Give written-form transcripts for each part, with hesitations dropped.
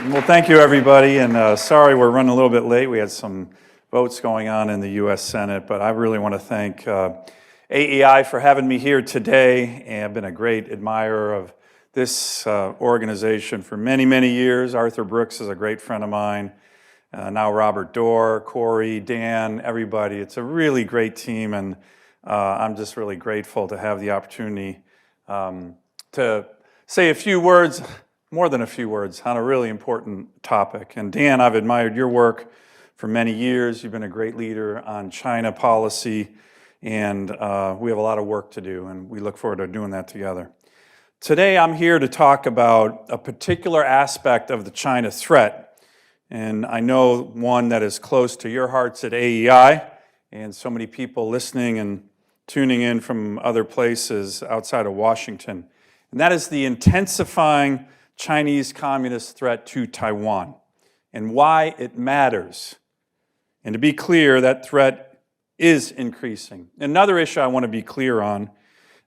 Well, thank you, everybody, and sorry we're running a little bit late. We had some votes going on in the U.S. Senate, but I really want to thank AEI for having me here today, and I've been a great admirer of this organization for many, many years. Arthur Brooks is a great friend of mine. Now Robert Doar, Corey, Dan, everybody. It's a really great team, and I'm just really grateful to have the opportunity to say a few words, more than a few words, on a really important topic. And Dan, I've admired your work for many years. You've been a great leader on China policy, and we have a lot of work to do, and we look forward to doing that together. Today, I'm here to talk about a particular aspect of the China threat, and I know one that is close to your hearts at AEI, and so many people listening and tuning in from other places outside of Washington, and that is the intensifying Chinese communist threat to Taiwan and why it matters. And to be clear, that threat is increasing. Another issue I want to be clear on,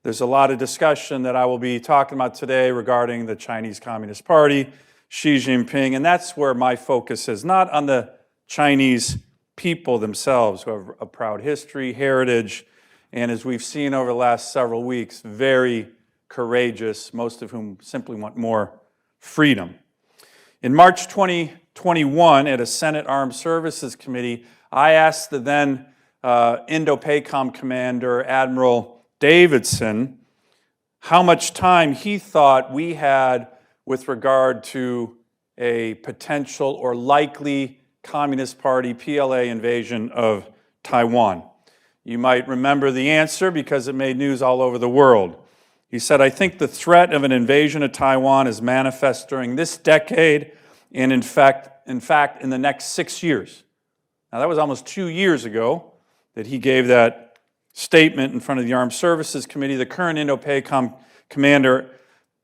there's a lot of discussion that I will be talking about today regarding the Chinese Communist Party, Xi Jinping, and that's where my focus is, not on the Chinese people themselves who have a proud history, heritage, and as we've seen over the last several weeks, very courageous, most of whom simply want more freedom. In March 2021, at a Senate Armed Services Committee, I asked the then Indo-PACOM commander, Admiral Davidson, how much time he thought we had with regard to a potential or likely Communist Party PLA invasion of Taiwan. You might remember the answer because it made news all over the world. He said, I think the threat of an invasion of Taiwan is manifest during this decade and in fact, in the next 6 years. Now that was almost 2 years ago that he gave that statement in front of the Armed Services Committee. The current Indo-PACOM commander,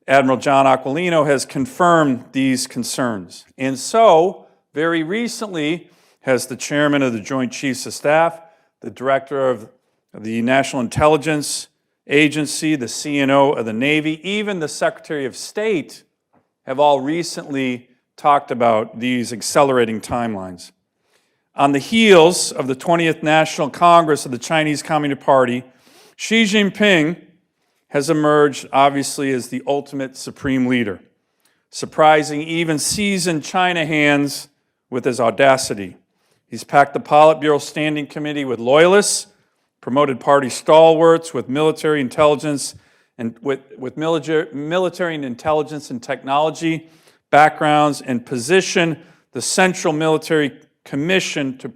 Admiral John Aquilino, has confirmed these concerns. And so, very recently, has the chairman of the Joint Chiefs of Staff, the director of the National Intelligence Agency, the CNO of the Navy, even the Secretary of State have all recently talked about these accelerating timelines. On the heels of the 20th National Congress of the Chinese Communist Party, Xi Jinping has emerged, obviously, as the ultimate supreme leader, surprising even seasoned China hands with his audacity. He's packed the Politburo Standing Committee with loyalists, promoted party stalwarts with military intelligence and with military and intelligence and technology backgrounds, and positioned the Central Military Commission to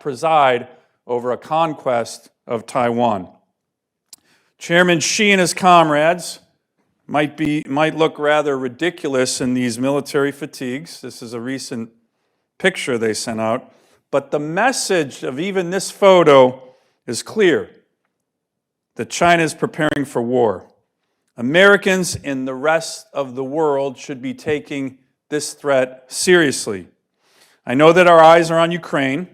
preside over a conquest of Taiwan. Chairman Xi and his comrades might look rather ridiculous in these military fatigues. This is a recent picture they sent out. But the message of even this photo is clear, that China is preparing for war. Americans and the rest of the world should be taking this threat seriously. I know that our eyes are on Ukraine,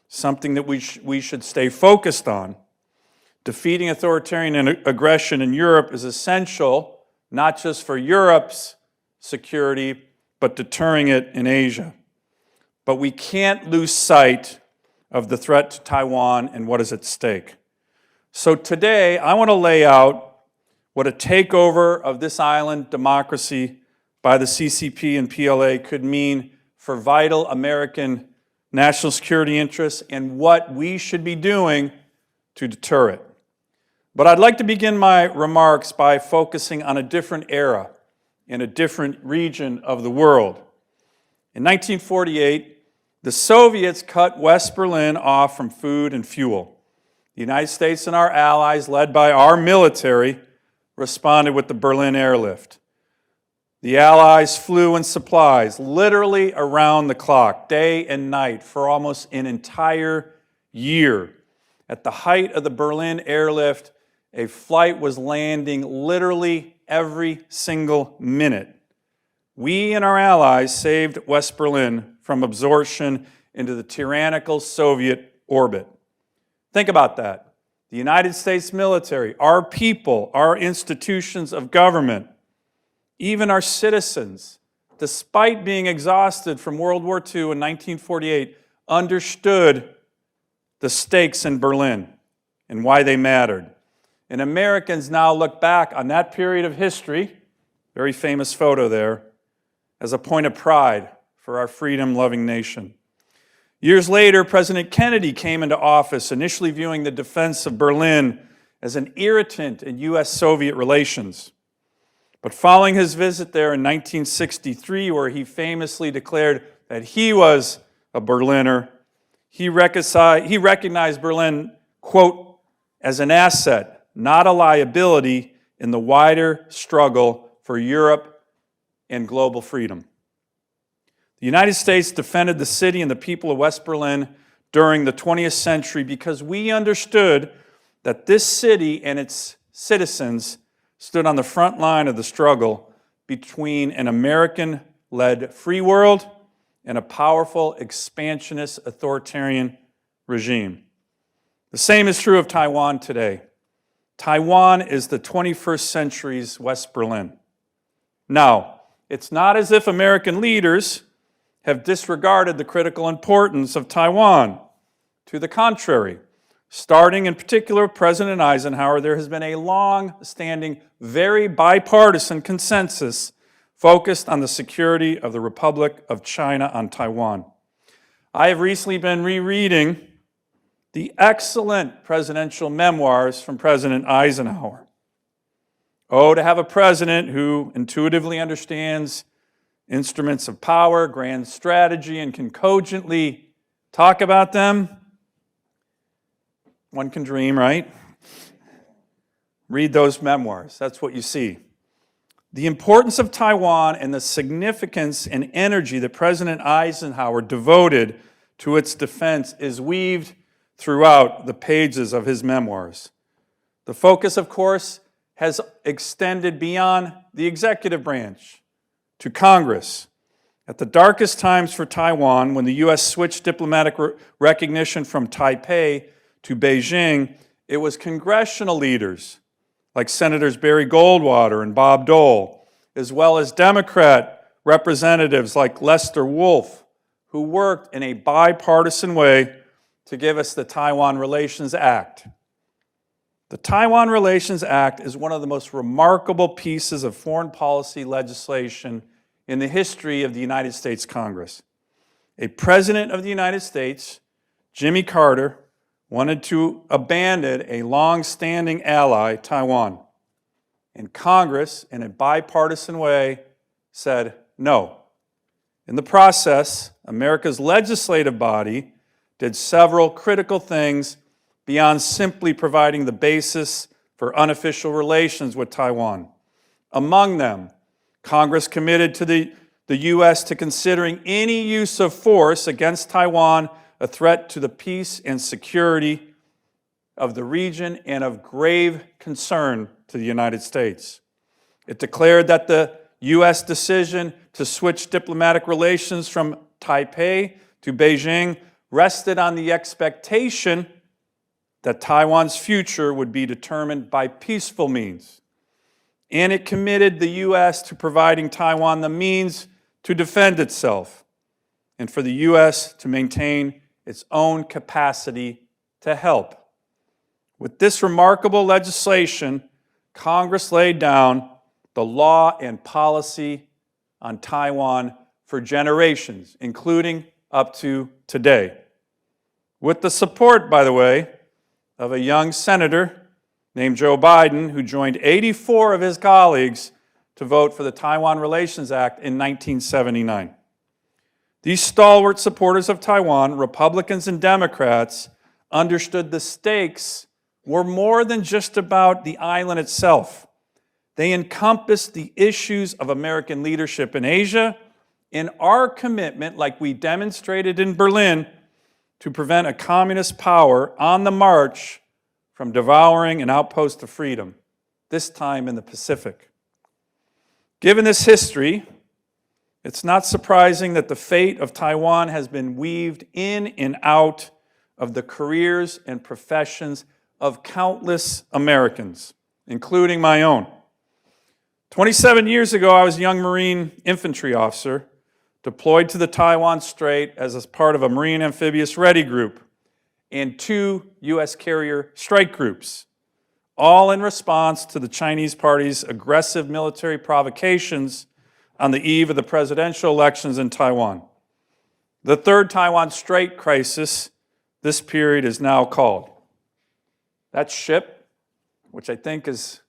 something that we should stay focused on. Defeating authoritarian aggression in Europe is essential, not just for Europe's security, but deterring it in Asia. But we can't lose sight of the threat to Taiwan and what is at stake. So today, I want to lay out what a takeover of this island democracy by the CCP and PLA could mean for vital American national security interests and what we should be doing to deter it. But I'd like to begin my remarks by focusing on a different era in a different region of the world. In 1948, the Soviets cut West Berlin off from food and fuel. The United States and our allies, led by our military, responded with the Berlin airlift. The Allies flew in supplies literally around the clock, day and night, for almost an entire year. At the height of the Berlin airlift, a flight was landing literally every single minute. We and our allies saved West Berlin from absorption into the tyrannical Soviet orbit. Think about that. The United States military, our people, our institutions of government, even our citizens despite being exhausted from World War II in 1948, understood the stakes in Berlin and why they mattered. And Americans now look back on that period of history, very famous photo there, as a point of pride for our freedom-loving nation. Years later, President Kennedy came into office, initially viewing the defense of Berlin as an irritant in U.S.-Soviet relations. But following his visit there in 1963, where he famously declared that he was a Berliner, he recognized Berlin, quote, as an asset, not a liability in the wider struggle for Europe and global freedom. The United States defended the city and the people of West Berlin during the 20th century because we understood that this city and its citizens stood on the front line of the struggle between an American-led free world and a powerful, expansionist, authoritarian regime. The same is true of Taiwan today. Taiwan is the 21st century's West Berlin. Now, it's not as if American leaders have disregarded the critical importance of Taiwan. To the contrary, starting in particular with President Eisenhower, there has been a long-standing, very bipartisan consensus focused on the security of the Republic of China on Taiwan. I have recently been rereading the excellent presidential memoirs from President Eisenhower. Oh, to have a president who intuitively understands instruments of power, grand strategy, and can cogently talk about them. One can dream, right? Read those memoirs. That's what you see. The importance of Taiwan and the significance and energy that President Eisenhower devoted to its defense is weaved throughout the pages of his memoirs. The focus, of course, has extended beyond the executive branch to Congress. At the darkest times for Taiwan, when the U.S. switched diplomatic recognition from Taipei to Beijing, it was congressional leaders like Senators Barry Goldwater and Bob Dole, as well as Democrat representatives like Lester Wolf, who worked in a bipartisan way to give us the Taiwan Relations Act. The Taiwan Relations Act is one of the most remarkable pieces of foreign policy legislation in the history of the United States Congress. A president of the United States, Jimmy Carter, wanted to abandon a long-standing ally, Taiwan. And Congress, in a bipartisan way, said no. In the process, America's legislative body did several critical things beyond simply providing the basis for unofficial relations with Taiwan. Among them, Congress committed to the U.S. to considering any use of force against Taiwan a threat to the peace and security of the region and of grave concern to the United States. It declared that the U.S. decision to switch diplomatic relations from Taipei to Beijing rested on the expectation that Taiwan's future would be determined by peaceful means. And it committed the U.S. to providing Taiwan the means to defend itself and for the U.S. to maintain its own capacity to help. With this remarkable legislation, Congress laid down the law and policy on Taiwan for generations, including up to today. With the support, by the way, of a young senator named Joe Biden, who joined 84 of his colleagues to vote for the Taiwan Relations Act in 1979. These stalwart supporters of Taiwan, Republicans and Democrats, understood the stakes were more than just about the island itself. They encompassed the issues of American leadership in Asia and our commitment, like we demonstrated in Berlin, to prevent a communist power on the march from devouring an outpost of freedom, this time in the Pacific. Given this history, it's not surprising that the fate of Taiwan has been weaved in and out of the careers and professions of countless Americans, including my own. 27 years ago, I was a young Marine infantry officer deployed to the Taiwan Strait as a part of a Marine Amphibious Ready Group and 2 U.S. carrier strike groups, all in response to the Chinese party's aggressive military provocations on the eve of the presidential elections in Taiwan. The third Taiwan Strait crisis, this period is now called. That ship, which I think is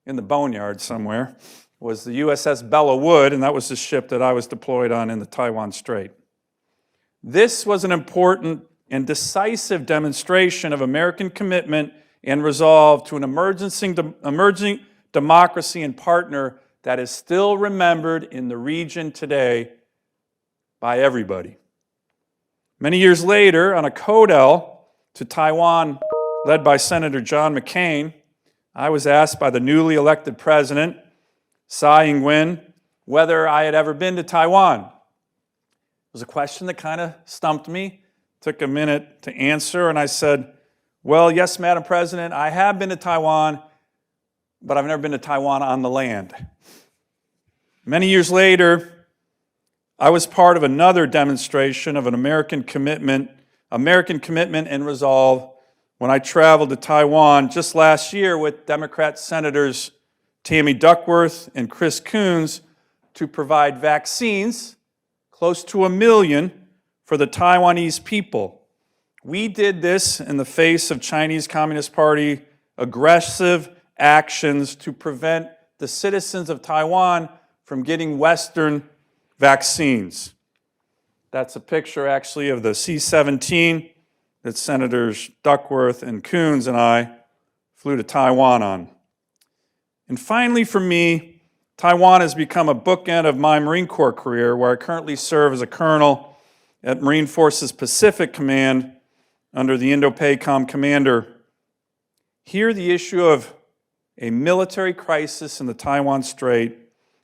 in the boneyard somewhere, was the USS Bella Wood, and that was the ship that I was deployed on in the Taiwan Strait. This was an important and decisive demonstration of American commitment and resolve to an emerging democracy and partner that is still remembered in the region today by everybody. Many years later, on a codel to Taiwan led by Senator John McCain, I was asked by the newly elected president, Tsai Ing-wen, whether I had ever been to Taiwan. It was a question that kind of stumped me. Took a minute to answer, and I said, well, yes, Madam President, I have been to Taiwan, but I've never been to Taiwan on the land. Many years later, I was part of another demonstration of an American commitment and resolve when I traveled to Taiwan just last year with Democrat Senators Tammy Duckworth and Chris Coons to provide vaccines, close to 1 million, for the Taiwanese people. We did this in the face of Chinese Communist Party aggressive actions to prevent the citizens of Taiwan from getting Western vaccines. That's a picture, actually, of the C-17 that Senators Duckworth and Coons and I flew to Taiwan on. And finally, for me, Taiwan has become a bookend of my Marine Corps career, where I currently serve as a colonel at Marine Forces Pacific Command under the Indo-PACOM commander. Here, the issue of a military crisis in the Taiwan Strait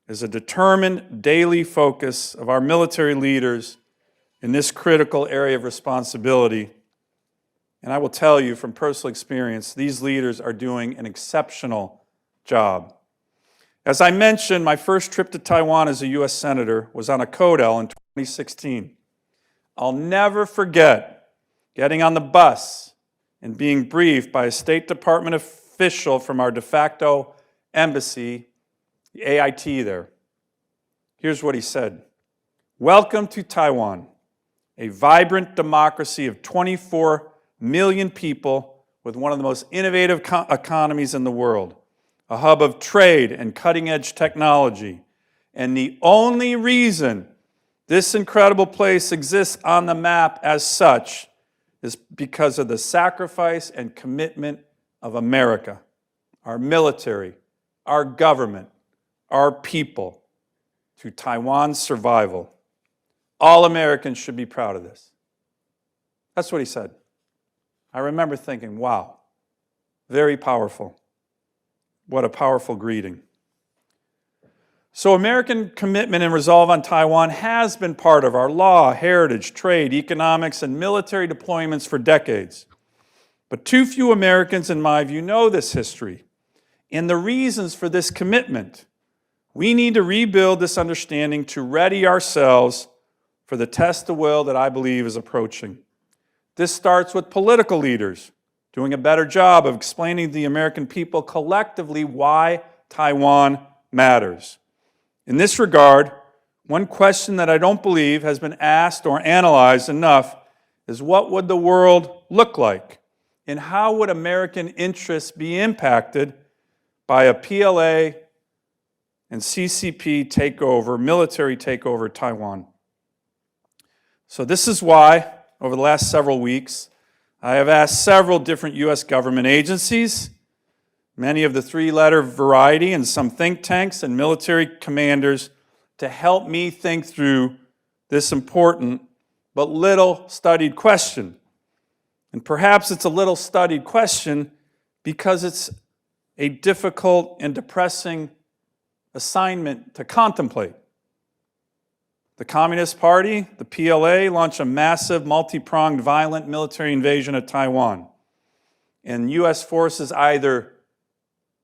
is a determined daily focus of our military leaders in this critical area of responsibility. And I will tell you from personal experience, these leaders are doing an exceptional job. As I mentioned, my first trip to Taiwan as a U.S. Senator was on a codel in 2016. I'll never forget getting on the bus and being briefed by a State Department official from our de facto embassy, the AIT there. Here's what he said. Welcome to Taiwan, a vibrant democracy of 24 million people with one of the most innovative economies in the world, a hub of trade and cutting-edge technology. And the only reason this incredible place exists on the map as such is because of the sacrifice and commitment of America, our military, our government, our people, to Taiwan's survival. All Americans should be proud of this. That's what he said. I remember thinking, wow, very powerful. What a powerful greeting. So American commitment and resolve on Taiwan has been part of our law, heritage, trade, economics, and military deployments for decades. But too few Americans, in my view, know this history and the reasons for this commitment. We need to rebuild this understanding to ready ourselves for the test of will that I believe is approaching. This starts with political leaders doing a better job of explaining to the American people collectively why Taiwan matters. In this regard, one question that I don't believe has been asked or analyzed enough is what would the world look like? And how would American interests be impacted by a PLA and CCP takeover, military takeover of Taiwan? So this is why, over the last several weeks, I have asked several different U.S. government agencies, many of the three-letter variety, and some think tanks and military commanders to help me think through this important but little studied question. And perhaps it's a little studied question because it's a difficult and depressing assignment to contemplate. The Communist Party, the PLA, launched a massive, multi-pronged, violent military invasion of Taiwan. And U.S. forces either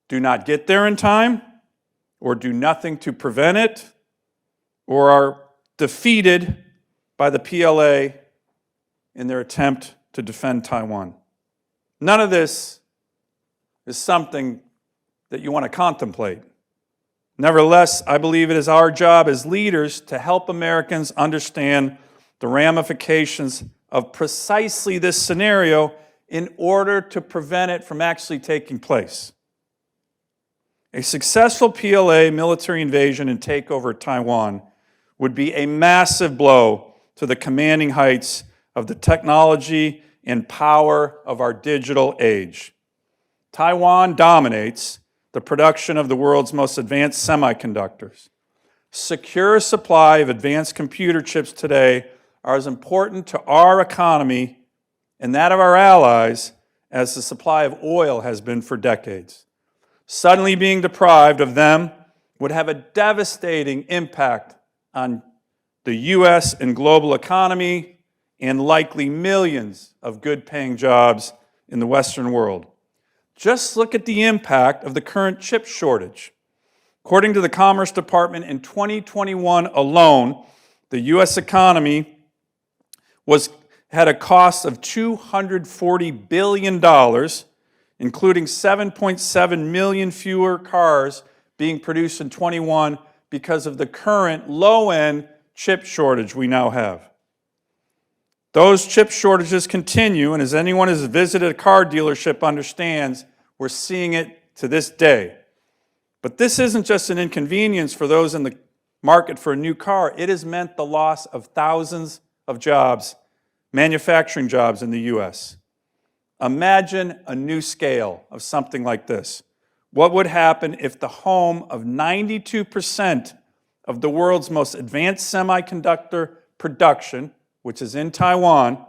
do not get there in time, or do nothing to prevent it, or are defeated by the PLA in their attempt to defend Taiwan. None of this is something that you want to contemplate. Nevertheless, I believe it is our job as leaders to help Americans understand the ramifications of precisely this scenario in order to prevent it from actually taking place. A successful PLA military invasion and takeover of Taiwan would be a massive blow to the commanding heights of the technology and power of our digital age. Taiwan dominates the production of the world's most advanced semiconductors. Secure supply of advanced computer chips today are as important to our economy and that of our allies as the supply of oil has been for decades. Suddenly being deprived of them would have a devastating impact on the U.S. and global economy and likely millions of good-paying jobs in the Western world. Just look at the impact of the current chip shortage. According to the Commerce Department, in 2021 alone, the U.S. economy had a cost of $240 billion, including 7.7 million fewer cars being produced in 21 because of the current low-end chip shortage we now have. Those chip shortages continue, and as anyone who has visited a car dealership understands, we're seeing it to this day. But this isn't just an inconvenience for those in the market for a new car. It has meant the loss of thousands of jobs, manufacturing jobs in the U.S. Imagine a new scale of something like this. What would happen if the home of 92% of the world's most advanced semiconductor production, which is in Taiwan,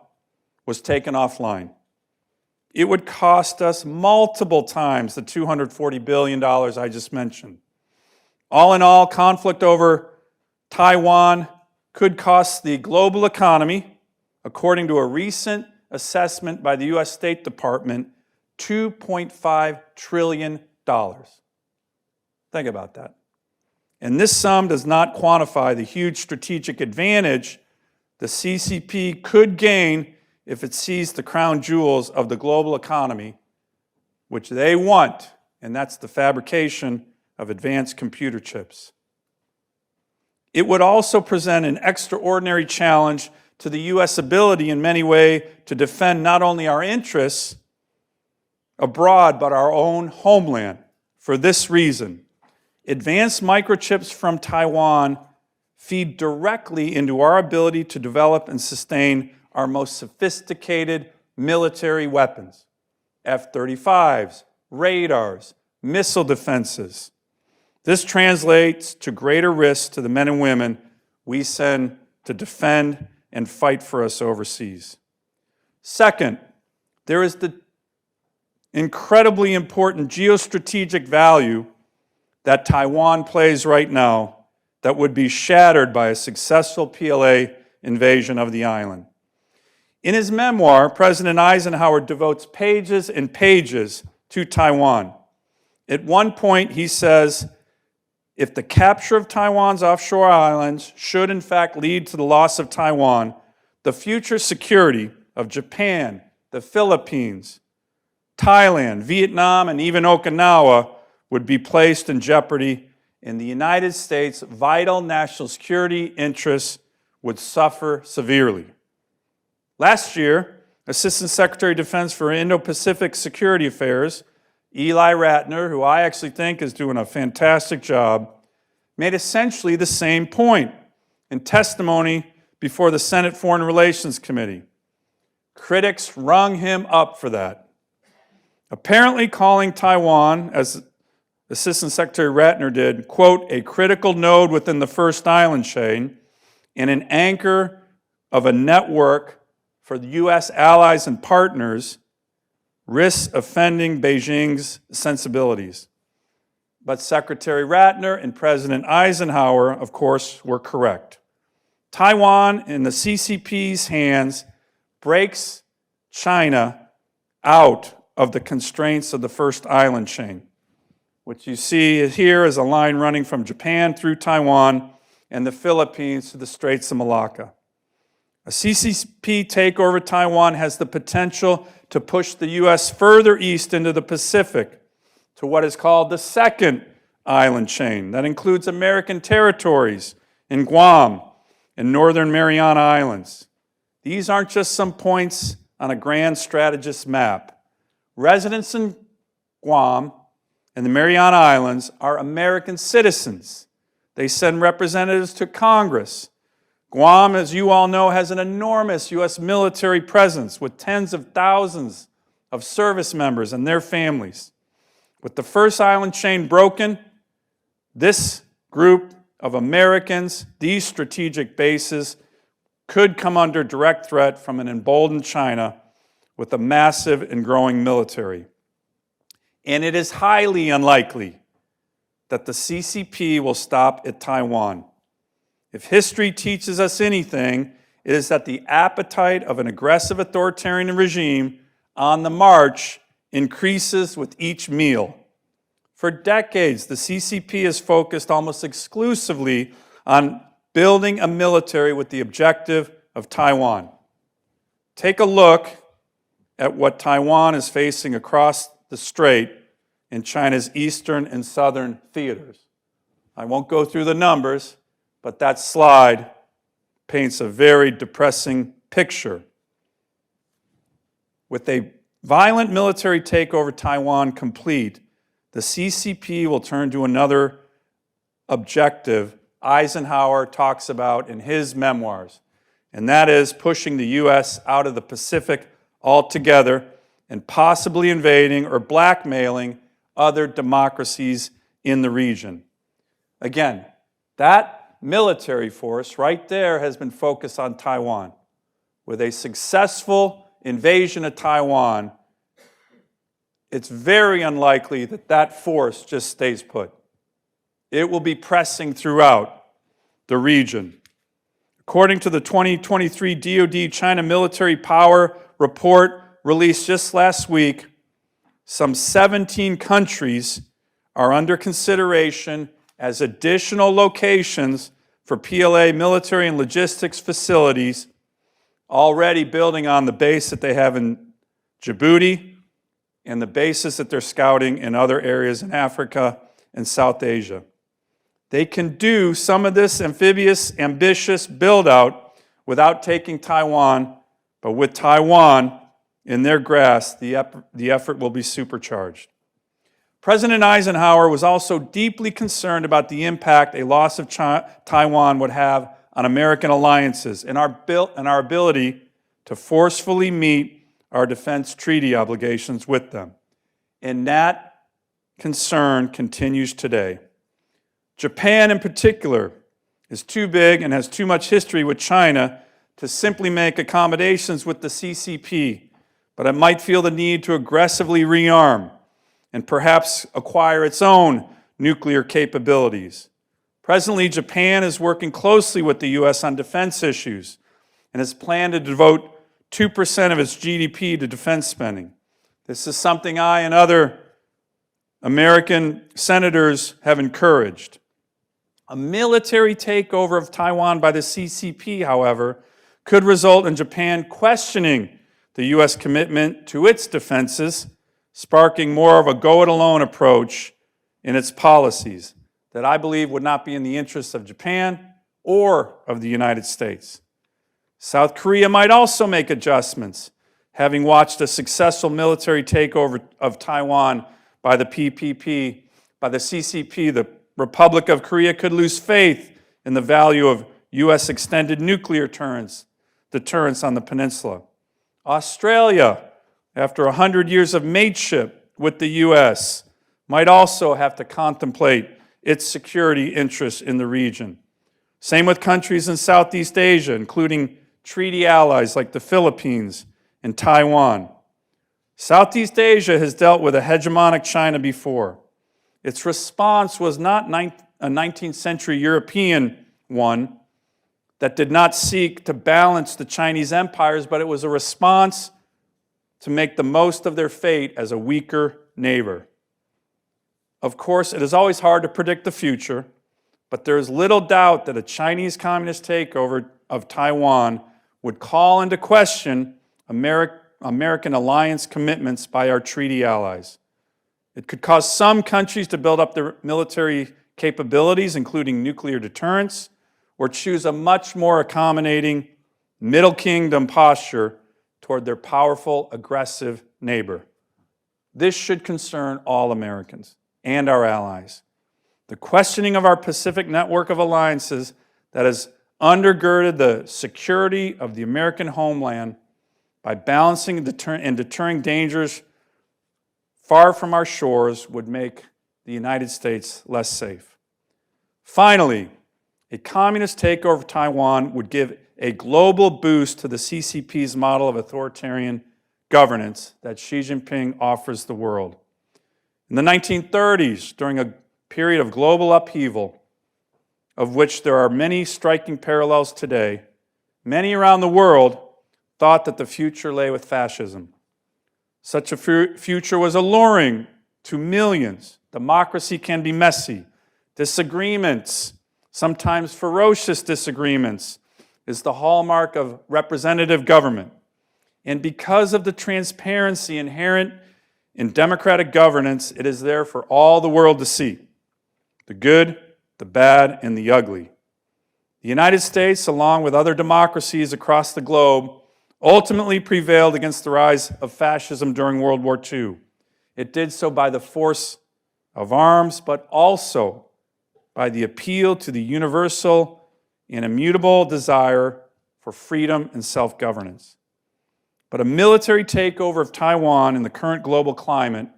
was taken offline? It would cost us multiple times the $240 billion I just mentioned. All in all, conflict over Taiwan could cost the global economy, according to a recent assessment by the U.S. State Department, $2.5 trillion. Think about that. And this sum does not quantify the huge strategic advantage the CCP could gain if it seized the crown jewels of the global economy, which they want, and that's the fabrication of advanced computer chips. It would also present an extraordinary challenge to the U.S. ability in many ways to defend not only our interests abroad, but our own homeland. For this reason, advanced microchips from Taiwan feed directly into our ability to develop and sustain our most sophisticated military weapons, F-35s, radars, missile defenses. This translates to greater risks to the men and women we send to defend and fight for us overseas. Second, there is the incredibly important geostrategic value that Taiwan plays right now that would be shattered by a successful PLA invasion of the island. In his memoir, President Eisenhower devotes pages and pages to Taiwan. At one point, he says, if the capture of Taiwan's offshore islands should in fact lead to the loss of Taiwan, the future security of Japan, the Philippines, Thailand, Vietnam, and even Okinawa would be placed in jeopardy, and the United States' vital national security interests would suffer severely. Last year, Assistant Secretary of Defense for Indo-Pacific Security Affairs, Eli Ratner, who I actually think is doing a fantastic job, made essentially the same point in testimony before the Senate Foreign Relations Committee. Critics rung him up for that, apparently calling Taiwan, as Assistant Secretary Ratner did, quote, a critical node within the first island chain and an anchor of a network for the U.S. allies and partners, risks offending Beijing's sensibilities. But Secretary Ratner and President Eisenhower, of course, were correct. Taiwan, in the CCP's hands, breaks China out of the constraints of the first island chain. What you see here is a line running from Japan through Taiwan and the Philippines to the Straits of Malacca. A CCP takeover of Taiwan has the potential to push the U.S. further east into the Pacific to what is called the second island chain. That includes American territories in Guam and Northern Mariana Islands. These aren't just some points on a grand strategist's map. Residents in Guam and the Mariana Islands are American citizens. They send representatives to Congress. Guam, as you all know, has an enormous U.S. military presence with tens of thousands of service members and their families. With the first island chain broken, this group of Americans, these strategic bases, could come under direct threat from an emboldened China with a massive and growing military. And it is highly unlikely that the CCP will stop at Taiwan. If history teaches us anything, it is that the appetite of an aggressive authoritarian regime on the march increases with each meal. For decades, the CCP has focused almost exclusively on building a military with the objective of Taiwan. Take a look at what Taiwan is facing across the strait in China's eastern and southern theaters. I won't go through the numbers, but that slide paints a very depressing picture. With a violent military takeover of Taiwan complete, the CCP will turn to another objective Eisenhower talks about in his memoirs, and that is pushing the U.S. out of the Pacific altogether and possibly invading or blackmailing other democracies in the region. Again, that military force right there has been focused on Taiwan. With a successful invasion of Taiwan, it's very unlikely that that force just stays put. It will be pressing throughout the region. According to the 2023 DoD China Military Power Report released just last week, some 17 countries are under consideration as additional locations for PLA military and logistics facilities, already building on the base that they have in Djibouti and the bases that they're scouting in other areas in Africa and South Asia. They can do some of this amphibious, ambitious build-out without taking Taiwan, but with Taiwan in their grasp, the effort will be supercharged. President Eisenhower was also deeply concerned about the impact a loss of Taiwan would have on American alliances and our ability to forcefully meet our defense treaty obligations with them. And that concern continues today. Japan, in particular, is too big and has too much history with China to simply make accommodations with the CCP, but it might feel the need to aggressively rearm and perhaps acquire its own nuclear capabilities. Presently, Japan is working closely with the U.S. on defense issues and has planned to devote 2% of its GDP to defense spending. This is something I and other American senators have encouraged. A military takeover of Taiwan by the CCP, however, could result in Japan questioning the U.S. commitment to its defenses, sparking more of a go-it-alone approach in its policies that I believe would not be in the interests of Japan or of the United States. South Korea might also make adjustments, having watched a successful military takeover of Taiwan by the PPP, by the CCP. The Republic of Korea could lose faith in the value of U.S. extended nuclear deterrence on the peninsula. Australia, after 100 years of mateship with the U.S., might also have to contemplate its security interests in the region. Same with countries in Southeast Asia, including treaty allies like the Philippines and Taiwan. Southeast Asia has dealt with a hegemonic China before. Its response was not a 19th century European one that did not seek to balance the Chinese empires, but it was a response to make the most of their fate as a weaker neighbor. Of course, it is always hard to predict the future, but there is little doubt that a Chinese communist takeover of Taiwan would call into question American alliance commitments by our treaty allies. It could cause some countries to build up their military capabilities, including nuclear deterrence, or choose a much more accommodating middle kingdom posture toward their powerful, aggressive neighbor. This should concern all Americans and our allies. The questioning of our Pacific network of alliances that has undergirded the security of the American homeland by balancing and deterring dangers far from our shores would make the United States less safe. Finally, a communist takeover of Taiwan would give a global boost to the CCP's model of authoritarian governance that Xi Jinping offers the world. In the 1930s, during a period of global upheaval, of which there are many striking parallels today, many around the world thought that the future lay with fascism. Such a future was alluring to millions. Democracy can be messy. Disagreements, sometimes ferocious disagreements, is the hallmark of representative government. And because of the transparency inherent in democratic governance, it is there for all the world to see. The good, the bad, and the ugly. The United States, along with other democracies across the globe, ultimately prevailed against the rise of fascism during World War II. It did so by the force of arms, but also by the appeal to the universal and immutable desire for freedom and self-governance. But a military takeover of Taiwan in the current global climate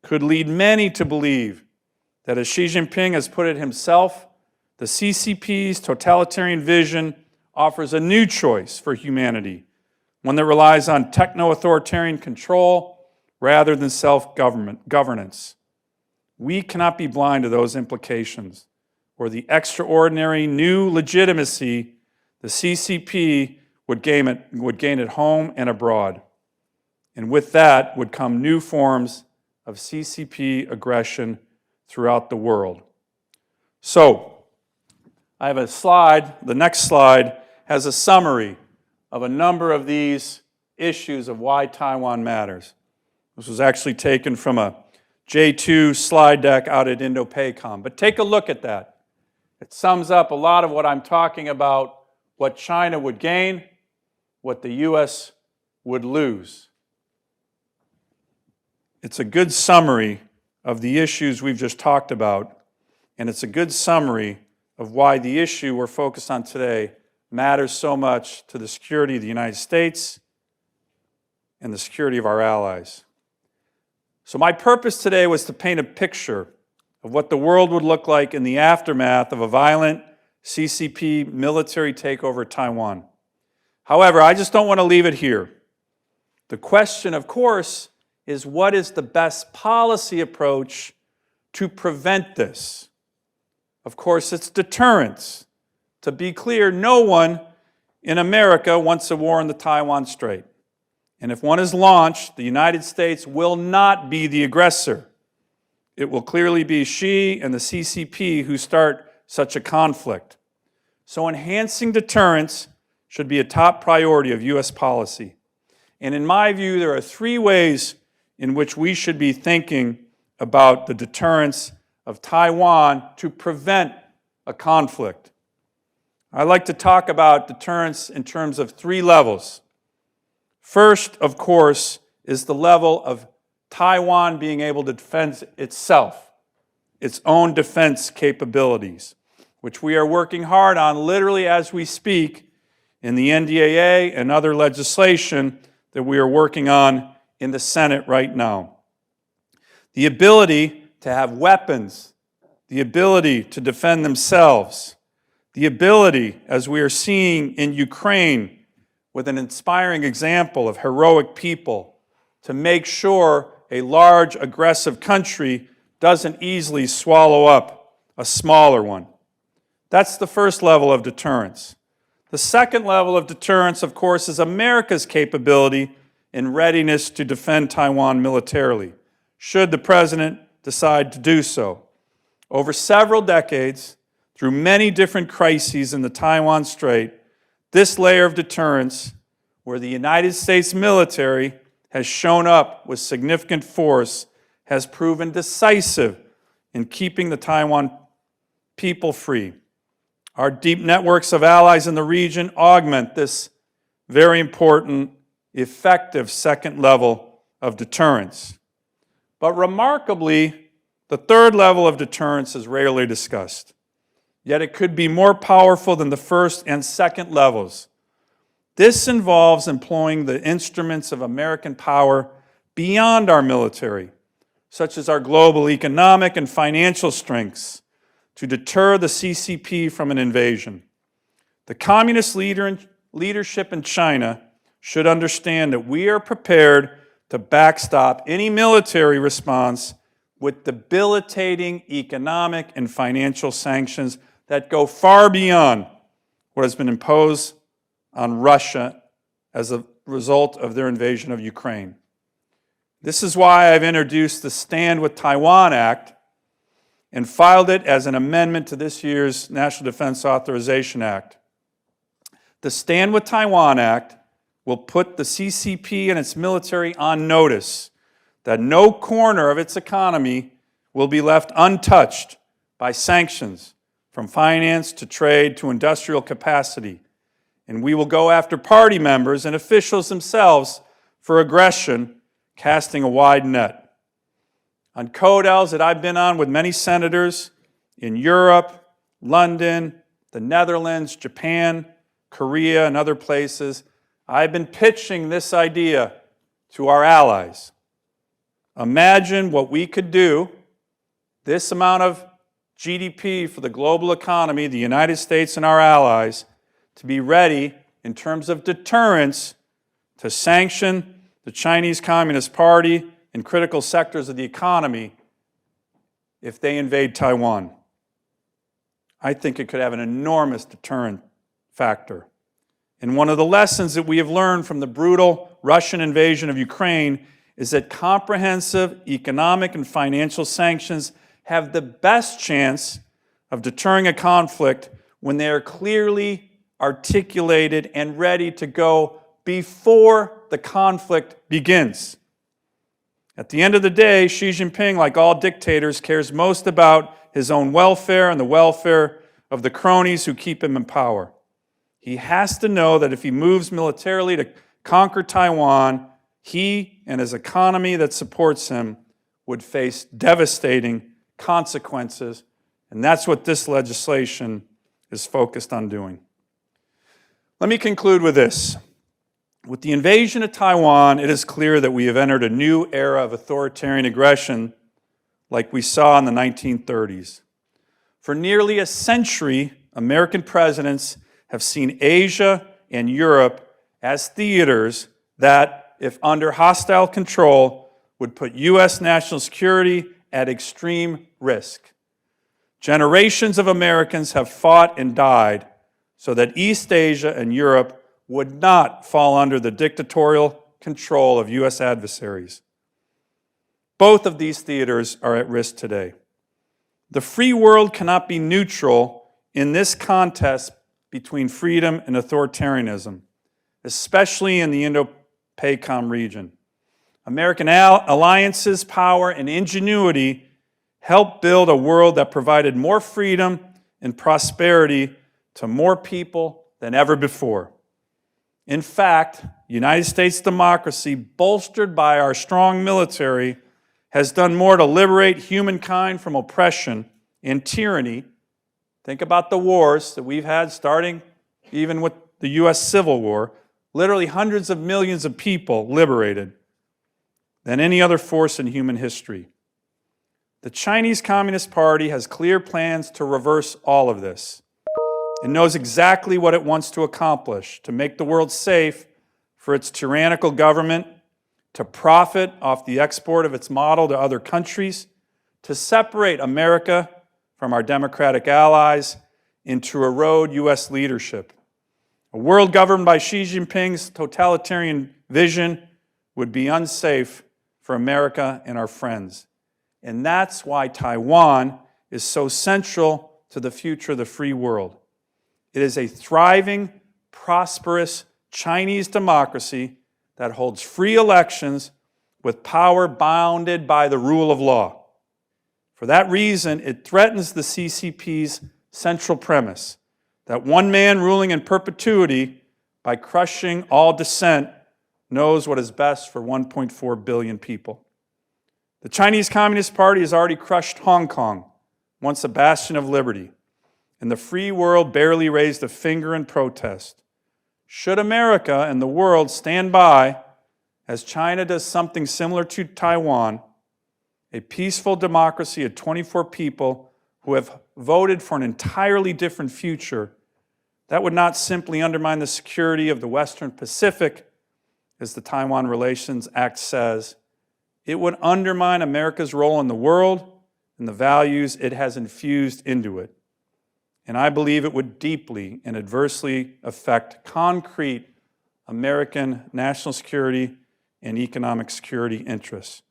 could lead many to believe that, as Xi Jinping has put it himself, the CCP's totalitarian vision offers a new choice for humanity, one that relies on techno-authoritarian control rather than self-governance. We cannot be blind to those implications or the extraordinary new legitimacy the CCP would gain at home and abroad. And with that would come new forms of CCP aggression throughout the world. So, I have a slide. The next slide has a summary of a number of these issues of why Taiwan matters. This was actually taken from a J2 slide deck out at INDOPACOM. But take a look at that. It sums up a lot of what I'm talking about, what China would gain, what the U.S. would lose. It's a good summary of the issues we've just talked about, and it's a good summary of why the issue we're focused on today matters so much to the security of the United States and the security of our allies. So my purpose today was to paint a picture of what the world would look like in the aftermath of a violent CCP military takeover of Taiwan. However, I just don't want to leave it here. The question, of course, is what is the best policy approach to prevent this? Of course, it's deterrence. To be clear, no one in America wants a war in the Taiwan Strait. And if one is launched, the United States will not be the aggressor. It will clearly be Xi and the CCP who start such a conflict. So enhancing deterrence should be a top priority of U.S. policy. And in my view, there are three ways in which we should be thinking about the deterrence of Taiwan to prevent a conflict. I like to talk about deterrence in terms of three levels. First, of course, is the level of Taiwan being able to defend itself, its own defense capabilities, which we are working hard on literally as we speak in the NDAA and other legislation that we are working on in the Senate right now. The ability to have weapons, the ability to defend themselves, the ability, as we are seeing in Ukraine, with an inspiring example of heroic people, to make sure a large, aggressive country doesn't easily swallow up a smaller one. That's the first level of deterrence. The second level of deterrence, of course, is America's capability and readiness to defend Taiwan militarily, should the President decide to do so. Over several decades, through many different crises in the Taiwan Strait, this layer of deterrence, where the United States military has shown up with significant force, has proven decisive in keeping the Taiwan people free. Our deep networks of allies in the region augment this very important, effective second level of deterrence. But remarkably, the third level of deterrence is rarely discussed. Yet it could be more powerful than the first and second levels. This involves employing the instruments of American power beyond our military, such as our global economic and financial strengths, to deter the CCP from an invasion. The communist leadership in China should understand that we are prepared to backstop any military response with debilitating economic and financial sanctions that go far beyond what has been imposed on Russia as a result of their invasion of Ukraine. This is why I've introduced the Stand with Taiwan Act and filed it as an amendment to this year's National Defense Authorization Act. The Stand with Taiwan Act will put the CCP and its military on notice that no corner of its economy will be left untouched by sanctions, from finance to trade to industrial capacity. And we will go after party members and officials themselves for aggression, casting a wide net. On CODELs that I've been on with many senators in Europe, London, the Netherlands, Japan, Korea, and other places, I've been pitching this idea to our allies. Imagine what we could do, this amount of GDP for the global economy, the United States and our allies, to be ready in terms of deterrence to sanction the Chinese Communist Party in critical sectors of the economy if they invade Taiwan. I think it could have an enormous deterrent factor. And one of the lessons that we have learned from the brutal Russian invasion of Ukraine is that comprehensive economic and financial sanctions have the best chance of deterring a conflict when they are clearly articulated and ready to go before the conflict begins. At the end of the day, Xi Jinping, like all dictators, cares most about his own welfare and the welfare of the cronies who keep him in power. He has to know that if he moves militarily to conquer Taiwan, he and his economy that supports him would face devastating consequences, and that's what this legislation is focused on doing. Let me conclude with this. With the invasion of Taiwan, it is clear that we have entered a new era of authoritarian aggression like we saw in the 1930s. For nearly a century, American presidents have seen Asia and Europe as theaters that, if under hostile control, would put U.S. national security at extreme risk. Generations of Americans have fought and died so that East Asia and Europe would not fall under the dictatorial control of U.S. adversaries. Both of these theaters are at risk today. The free world cannot be neutral in this contest between freedom and authoritarianism, especially in the Indo-PACOM region. American alliances, power, and ingenuity helped build a world that provided more freedom and prosperity to more people than ever before. In fact, United States democracy, bolstered by our strong military, has done more to liberate humankind from oppression and tyranny. Think about the wars that we've had, starting even with the U.S. Civil War, literally hundreds of millions of people liberated, than any other force in human history. The Chinese Communist Party has clear plans to reverse all of this. It knows exactly what it wants to accomplish: to make the world safe for its tyrannical government, to profit off the export of its model to other countries, to separate America from our democratic allies, and to erode U.S. leadership. A world governed by Xi Jinping's totalitarian vision would be unsafe for America and our friends. And that's why Taiwan is so central to the future of the free world. It is a thriving, prosperous Chinese democracy that holds free elections with power bounded by the rule of law. For that reason, it threatens the CCP's central premise that one man ruling in perpetuity by crushing all dissent knows what is best for 1.4 billion people. The Chinese Communist Party has already crushed Hong Kong, once a bastion of liberty, and the free world barely raised a finger in protest. Should America and the world stand by as China does something similar to Taiwan, a peaceful democracy of 24 people who have voted for an entirely different future, that would not simply undermine the security of the Western Pacific, as the Taiwan Relations Act says, it would undermine America's role in the world and the values it has infused into it. And I believe it would deeply and adversely affect concrete American national security and economic security interests.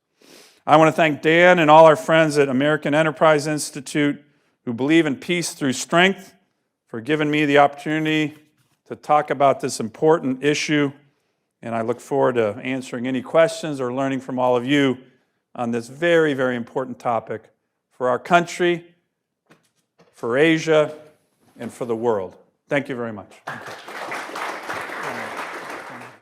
I want to thank Dan and all our friends at American Enterprise Institute who believe in peace through strength for giving me the opportunity to talk about this important issue. And I look forward to answering any questions or learning from all of you on this very, very important topic for our country, for Asia, and for the world. Thank you very much.